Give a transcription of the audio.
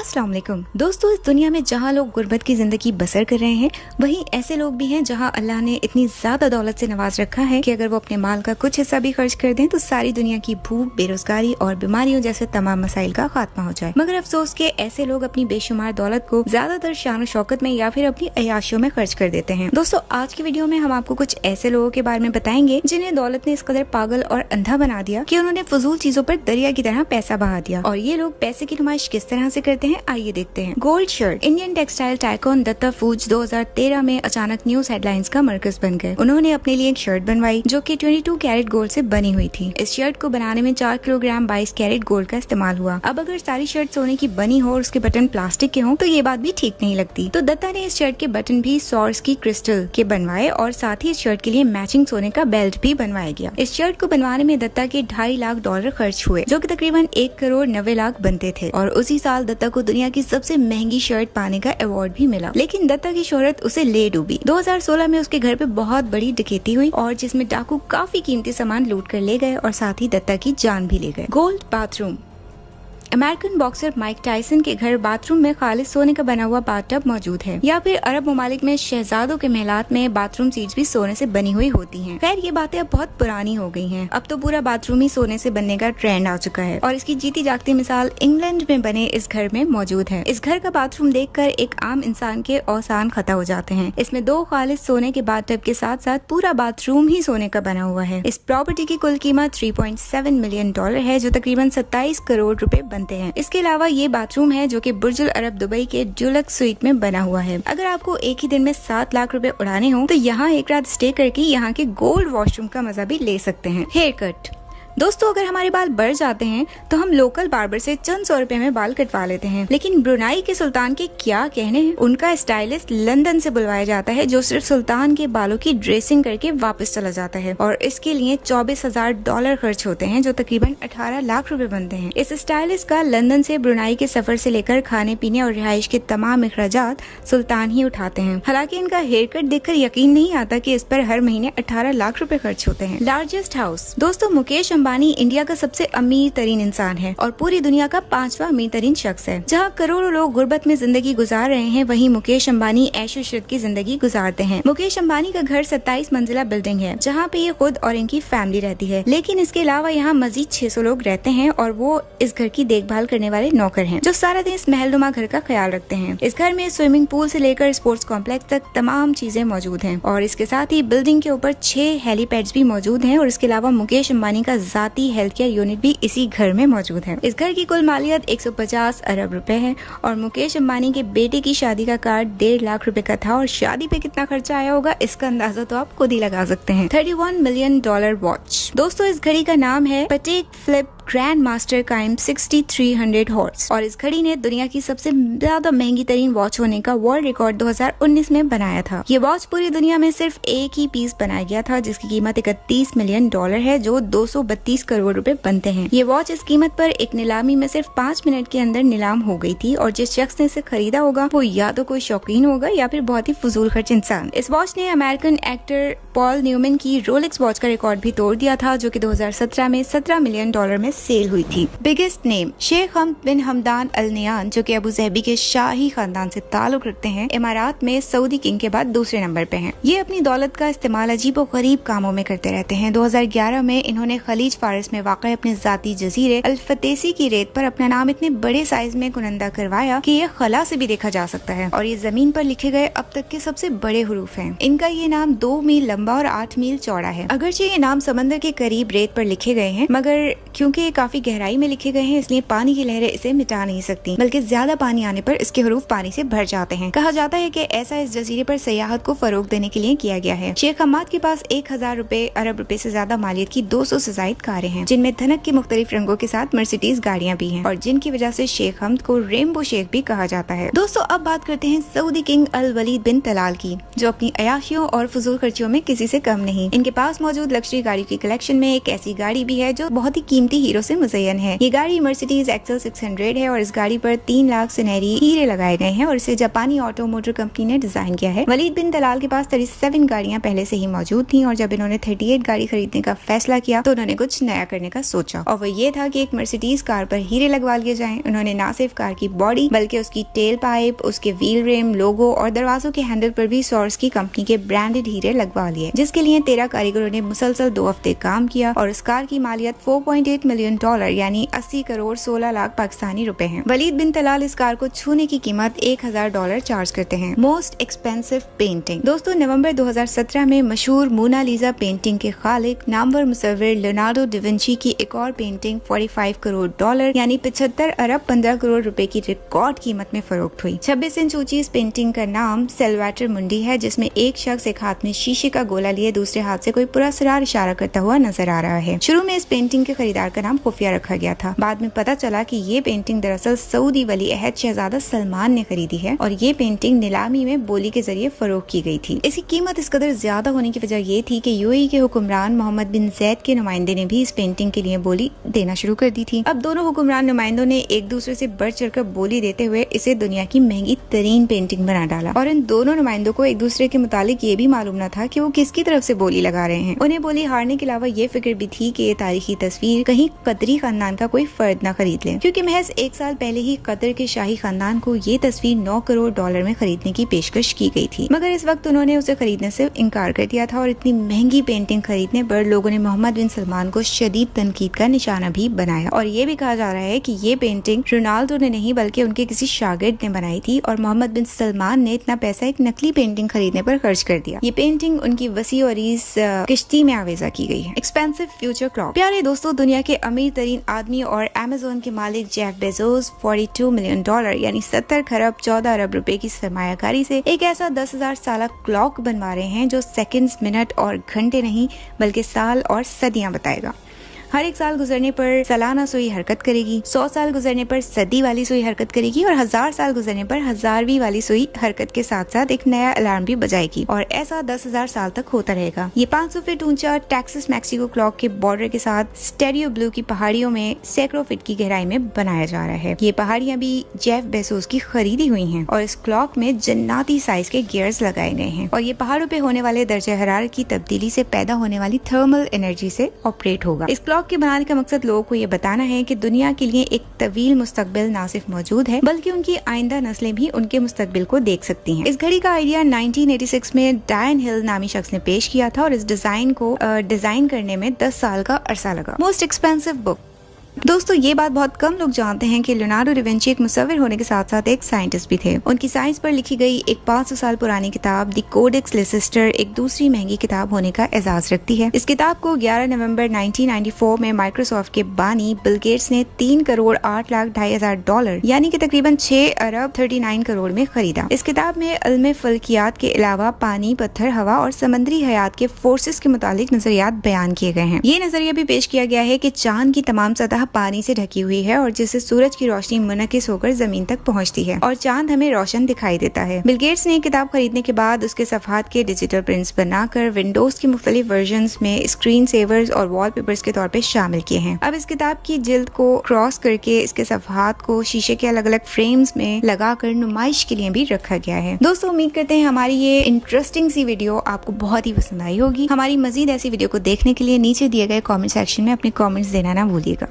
अस्सलाम वालेकुम दोस्तों, इस दुनिया में जहाँ लोग गुर्बत की जिंदगी बसर कर रहे हैं, वहीं ऐसे लोग भी हैं जहाँ अल्लाह ने इतनी ज्यादा दौलत से नवाज रखा है कि अगर वो अपने माल का कुछ हिस्सा भी खर्च कर दें तो सारी दुनिया की भूख, बेरोजगारी और बीमारियों जैसे तमाम मसाइल का खात्मा हो जाए। मगर अफसोस के ऐसे लोग अपनी बेशुमार दौलत को ज्यादातर शान शौकत में या फिर अपनी अयाशियों में खर्च कर देते हैं। दोस्तों, आज की वीडियो में हम आपको कुछ ऐसे लोगों के बारे में बताएंगे जिन्हें दौलत ने इस कदर पागल और अंधा बना दिया कि उन्होंने फजूल चीजों पर दरिया की तरह पैसा बहा दिया। और ये लोग पैसे की नुमाइश किस तरह से करते हैं, आइए देखते हैं। Gold shirt. Indian textile tycoon Datta foods 2013 में अचानक न्यूज हेडलाइंस का मरकज बन गए। उन्होंने अपने लिए एक शर्ट बनवाई जो कि 22 कैरेट गोल्ड से बनी हुई थी। इस शर्ट को बनाने में 4 किलोग्राम 22 कैरेट गोल्ड का इस्तेमाल हुआ। अब अगर सारी शर्ट सोने की बनी हो और उसके बटन प्लास्टिक के हों तो ये बात भी ठीक नहीं लगती। तो दत्ता ने इस शर्ट के बटन भी की क्रिस्टल के बनवाए और साथ ही इस शर्ट के लिए मैचिंग सोने का बेल्ट भी बनवाया गया। इस शर्ट को बनवाने में दत्ता के $2.5 लाख खर्च हुए, जो कि तकरीबन 1 करोड़ 90 लाख बनते थे। और उसी साल दत्ता को दुनिया की सबसे महंगी शर्ट पाने का अवार्ड भी मिला। लेकिन दत्ता की शोहरत उसे ले डूबी। 2016 में उसके घर पे बहुत बड़ी डकैती हुई और जिसमें डाकू काफी कीमती सामान लूट कर ले गए और साथ ही दत्ता की जान भी ले गए। Gold bathroom. American boxer Mike Tyson के घर बाथरूम में खालिस सोने का बना हुआ बाथटब मौजूद है। या फिर अरब ममालिक में शहजादों के महलात में बाथरूम सीट्स भी सोने से बनी हुई होती हैं। खैर, ये बातें अब बहुत पुरानी हो गई हैं। अब तो पूरा बाथरूम ही सोने से बनने का ट्रेंड आ चुका है और इसकी जीती जागती मिसाल इंग्लैंड में बने इस घर में मौजूद है। इस घर का बाथरूम देखकर एक आम इंसान के औसान खता हो जाते हैं। इसमें 2 खालिस सोने के बाथटब के साथ साथ पूरा बाथरूम ही सोने का बना हुआ है। इस प्रॉपर्टी की कुल कीमत $3.7 मिलियन है, जो तकरीबन 27 करोड़ रुपए हैं। इसके अलावा ये बाथरूम है जो कि बुर्जुल अरब दुबई के डुलक्स स्वीट में बना हुआ है। अगर आपको एक ही दिन में 7 लाख रुपए उड़ाने हो तो यहाँ एक रात स्टे करके यहाँ के गोल्ड वॉशरूम का मजा भी ले सकते हैं। Haircut. दोस्तों, अगर हमारे बाल बढ़ जाते हैं तो हम लोकल बार्बर से चंद सौ रुपए में बाल कटवा लेते हैं, लेकिन ब्रुनाई के सुल्तान के क्या कहने हैं। उनका स्टाइलिस्ट लंदन से बुलवाया जाता है जो सिर्फ सुल्तान के बालों की ड्रेसिंग करके वापस चला जाता है और इसके लिए $24,000 खर्च होते हैं, जो तकरीबन 18 लाख रुपए बनते हैं। इस स्टाइलिस्ट का लंदन से ब्रुनाई के सफर से लेकर खाने पीने और रिहाइश के तमाम अखराजात सुल्तान ही उठाते हैं। हालांकि इनका हेयर कट देखकर यकीन नहीं आता कि इस पर हर महीने 18 लाख रुपए खर्च होते हैं। Largest house. दोस्तों, मुकेश अंबानी इंडिया का सबसे अमीर तरीन इंसान है और पूरी दुनिया का 5वां अमीर तरीन शख्स है। जहां करोड़ों लोग गुर्बत में जिंदगी गुजार रहे हैं, वहीं मुकेश अंबानी ऐशो इशरत की जिंदगी गुजारते हैं। मुकेश अंबानी का घर 27 मंजिला बिल्डिंग है जहां पे ये खुद और इनकी फैमिली रहती है। लेकिन इसके अलावा यहाँ मजीद 600 लोग रहते हैं और वो इस घर की देखभाल करने वाले नौकर हैं जो सारा दिन इस महलनुमा घर का ख्याल रखते हैं। इस घर में स्विमिंग पूल से लेकर स्पोर्ट्स कॉम्प्लेक्स तक तमाम चीजें मौजूद हैं और इसके साथ ही बिल्डिंग के ऊपर 6 हेलीपैड्स भी मौजूद हैं और इसके अलावा मुकेश अंबानी का जाती हेल्थ केयर यूनिट भी इसी घर में मौजूद है। इस घर की कुल मालियत 150 अरब रुपए है और मुकेश अंबानी के बेटे की शादी का कार्ड 1.5 लाख रुपए का था और शादी पे कितना खर्चा आया होगा इसका अंदाजा तो आप खुद ही लगा सकते हैं। $31 मिलियन वॉच। दोस्तों, इस घड़ी का नाम है Patek Philippe Grand Master Chime 6300 हॉर्स और इस घड़ी ने दुनिया की सबसे ज्यादा महंगी तरीन वॉच होने का वर्ल्ड रिकॉर्ड 2019 में बनाया था। ये वॉच पूरी दुनिया में सिर्फ एक ही पीस बनाया गया था जिसकी कीमत $31 मिलियन है, जो 232 करोड़ रुपए बनते हैं। ये वॉच इस कीमत पर एक नीलामी में सिर्फ 5 मिनट के अंदर नीलाम हो गई थी और जिस शख्स ने इसे खरीदा होगा वो या तो कोई शौकीन होगा या फिर बहुत ही फजूल खर्च इंसान। इस वॉच ने अमेरिकन एक्टर पॉल न्यूमैन की रोलेक्स वॉच का रिकॉर्ड भी तोड़ दिया था, जो कि 2017 में $17 मिलियन में सेल हुई थी। Biggest name. Sheikh Hamad bin Hamdan Al Nahyan, जो कि अबू ज़हबी के शाही खानदान से ताल्लुक रखते हैं, इमारात में सऊदी किंग के बाद दूसरे नंबर पे हैं। ये अपनी दौलत का इस्तेमाल अजीब और गरीब कामों में करते रहते हैं। 2011 में इन्होंने खलीज फारस में वाक़ अपने जाती जजीरे अल फतेसी की रेत पर अपना नाम इतने बड़े साइज में कुनंदा करवाया कि ये खला से भी देखा जा सकता है और ये जमीन पर लिखे गए अब तक के सबसे बड़े हुरूफ हैं। इनका ये नाम 2 मील लंबा और 8 मील चौड़ा है। अगरचे ये नाम समंदर के करीब रेत पर लिखे गए हैं, मगर क्योंकि ये काफी गहराई में लिखे गए हैं इसलिए पानी की लहरें इसे मिटा नहीं सकती, बल्कि ज्यादा पानी आने पर इसके हरूफ पानी से भर जाते हैं। कहा जाता है कि ऐसा इस जजीरे पर सयाहत को फरोग देने के लिए किया गया है। शेख हमाद के पास 1000 अरब रुपए से ज्यादा मालियत की 200 से ज्यादा कारें हैं, जिनमें धनक के मुख्तलिफ रंगों के साथ मर्सिडीज गाड़ियां भी हैं और जिनकी वजह से शेख हमद को रेनबो शेख भी कहा जाता है। दोस्तों, अब बात करते हैं सऊदी किंग अल वलीद बिन तलाल की, जो अपनी अयाशियों और फजूल खर्चियों में किसी से कम नहीं। इनके पास मौजूद लग्जरी गाड़ी की कलेक्शन में एक ऐसी गाड़ी भी है जो बहुत ही कीमती हीरो से मुज़य्यन है। ये गाड़ी मर्सिडीज एक्सेल 600 है और इस गाड़ी पर 3 लाख सुनहरी हीरे लगाए गए हैं और इसे जापानी ऑटोमोटर कंपनी ने डिजाइन किया है। वलीद बिन तलाल के पास 37 गाड़ियां पहले से ही मौजूद थी और जब इन्होंने 38 गाड़ी खरीदने का फैसला किया तो उन्होंने कुछ नया करने का सोचा और वो ये था कि एक मर्सिडीज कार पर हीरे लगवा लिए जाएं। उन्होंने न सिर्फ कार की बॉडी बल्कि उसकी टेल पाइप, उसके व्हील रेम, लोगो और दरवाजों के हैंडल पर भी सोर्स की कंपनी के ब्रांडेड हीरे लगवा लिए, जिसके लिए 13 कारीगरों ने मुसलसल 2 हफ्ते काम किया और इस कार की मालियत $4.8 मिलियन यानी 80 करोड़ 16 लाख पाकिस्तानी रुपए है। वलीद बिन तलाल इस कार को छूने की कीमत $1000 चार्ज करते हैं। Most expensive painting. दोस्तों, नवंबर 2017 में मशहूर मोनालिसा पेंटिंग के खालिक नामवर मुसव्विर लियोनार्डो दा विंची की एक और पेंटिंग $45 करोड़ यानी 75 अरब 15 करोड़ रुपए की रिकॉर्ड कीमत में फरोख्त हुई। 26 इंच ऊंची इस पेंटिंग का नाम सेल्वाटर मुंडी है, जिसमें एक शख्स एक हाथ में शीशे का गोला लिए दूसरे हाथ से कोई पुरस्कार इशारा करता हुआ नजर आ रहा है। शुरू में इस पेंटिंग के खरीदार का नाम खुफिया रखा गया था। बाद में पता चला कि ये पेंटिंग दरअसल सऊदी वली अहद शहजादा सलमान ने खरीदी है और ये पेंटिंग नीलामी में बोली के जरिए फरोख्त की गई थी। इसकी कीमत इस कदर ज्यादा होने की वजह ये थी कि यूएई के हुक्मरान मोहम्मद बिन जैद के नुमाइंदे ने भी इस पेंटिंग के लिए बोली देना शुरू कर दी थी। अब दोनों हुक्मरान नुमाइंदों ने एक दूसरे से बढ़ चढ़कर बोली देते हुए इसे दुनिया की महंगी तरीन पेंटिंग बना डाला और इन दोनों नुमाइंदों को एक दूसरे के मुतालिक ये भी मालूम न था कि वो किसकी तरफ से बोली लगा रहे हैं। उन्हें बोली हारने के अलावा ये फिक्र भी थी कि ये तारीखी तस्वीर कहीं कतरी खानदान का कोई फर्द न खरीद ले, क्योंकि महज 1 साल पहले ही कतर के शाही खानदान को ये तस्वीर $9 करोड़ में खरीदने की पेशकश की गई थी, मगर इस वक्त उन्होंने उसे खरीदने से इनकार कर दिया था और इतनी महंगी पेंटिंग खरीदने पर लोगों ने मोहम्मद बिन सलमान को शदीद तनकीद का निशाना भी बनाया और ये भी कहा जा रहा है कि ये पेंटिंग रोनाल्डो ने नहीं बल्कि उनके किसी शागिर्द ने बनाई थी और मोहम्मद बिन सलमान ने इतना पैसा एक नकली पेंटिंग खरीदने पर खर्च कर दिया। ये पेंटिंग उनकी वसी और इस किश्ती में आवेजा की गई है। Expensive future crop. प्यारे दोस्तों, दुनिया के अमीर तरीन आदमी और अमेज़न के मालिक जेफ बेजोस $42 मिलियन यानी 70 खरब 14 अरब रुपए की सरमायाकारी से एक ऐसा 10,000 साल क्लॉक बनवा रहे हैं जो सेकंड्स, मिनट और घंटे नहीं बल्कि साल और सदियां बताएगा। हर एक साल गुजरने पर सालाना सुई हरकत करेगी, 100 साल गुजरने पर सदी वाली सुई हरकत करेगी और 1000 साल गुजरने पर हजारवीं वाली सुई हरकत के साथ साथ एक नया अलार्म भी बजाएगी और ऐसा 10,000 साल तक होता रहेगा। ये 500 फीट ऊंचा टेक्सास मैक्सिको क्लॉक के बॉर्डर के साथ स्टेरियो ब्लू की पहाड़ियों में सैकड़ों फीट की गहराई में बनाया जा रहा है। ये पहाड़ियां भी जेफ बेजोस की खरीदी हुई हैं और इस क्लॉक में जन्नाती साइज के गियर्स लगाए गए हैं और ये पहाड़ों पे होने वाले दर्जे हरारत की तब्दीली से पैदा होने वाली थर्मल एनर्जी से ऑपरेट होगा। इस क्लॉक के बनाने का मकसद लोगों को ये बताना है कि दुनिया के लिए एक तवील मुस्तकबिल ना सिर्फ मौजूद है बल्कि उनकी आइंदा नस्लें भी उनके मुस्तकबिल को देख सकती हैं। इस घड़ी का आइडिया 1986 में डायन हिल नामी शख्स ने पेश किया था और इस डिजाइन को डिजाइन करने में 10 साल का अरसा लगा। Most expensive book. दोस्तों, ये बात बहुत कम लोग जानते हैं कि लियोनार्डो दा विंची एक मुसव्विर होने के साथ साथ एक साइंटिस्ट भी थे। उनकी साइंस पर लिखी गई एक 500 साल पुरानी किताब द कोडेक्स लेसिस्टर एक दूसरी महंगी किताब होने का एजाज रखती है। इस किताब को 11 नवंबर 1994 में माइक्रोसॉफ्ट के बानी बिल गेट्स ने $3 करोड़ 8 लाख 2,500 यानी कि तकरीबन 6 अरब 39 करोड़ में खरीदा। इस किताब में इल्म फल्कियात के अलावा पानी, पत्थर, हवा और समंदरी हयात के फोर्सेस के मुतालिक नजरियात बयान किए गए हैं। ये नजरिया भी पेश किया गया है कि चांद की तमाम सतह पानी से ढकी हुई है और जिससे सूरज की रोशनी मुनकिस होकर जमीन तक पहुंचती है और चांद हमें रोशन दिखाई देता है। बिल गेट्स ने किताब खरीदने के बाद उसके सफ़हात के डिजिटल प्रिंट्स बनाकर विंडोज की मुख्तलिफ वर्जन्स में स्क्रीन सेवर्स और वॉलपेपर्स के तौर पे शामिल किए हैं। अब इस किताब की जिल्द को क्रॉस करके इसके सफ़हात को शीशे के अलग अलग फ्रेम्स में लगाकर नुमाइश के लिए भी रखा गया है। दोस्तों, उम्मीद करते हैं हमारी ये इंटरेस्टिंग सी वीडियो आपको बहुत ही पसंद आई होगी। हमारी मजीद ऐसी वीडियो को देखने के लिए नीचे दिए गए कॉमेंट सेक्शन में अपने कॉमेंट्स देना ना भूलिएगा।